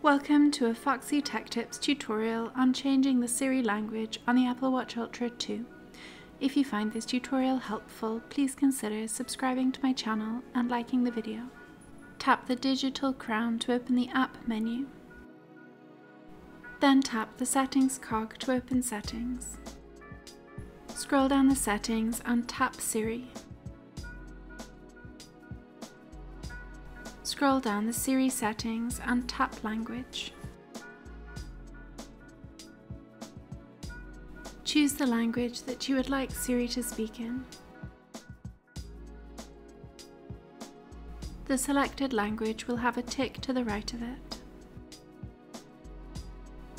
Welcome to a Foxy Tech Tips tutorial on changing the Siri language on the Apple Watch Ultra 2. If you find this tutorial helpful, please consider subscribing to my channel and liking the video. Tap the digital crown to open the app menu. Then tap the settings cog to open settings. Scroll down the settings and tap Siri. Scroll down the Siri settings and tap Language. Choose the language that you would like Siri to speak in. The selected language will have a tick to the right of it.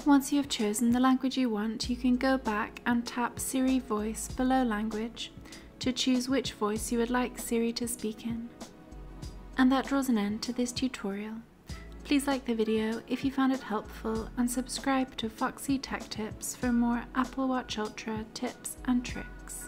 Once you have chosen the language you want, you can go back and tap Siri Voice below Language to choose which voice you would like Siri to speak in. And that draws an end to this tutorial. Please like the video if you found it helpful and subscribe to Foxy Tech Tips for more Apple Watch Ultra tips and tricks.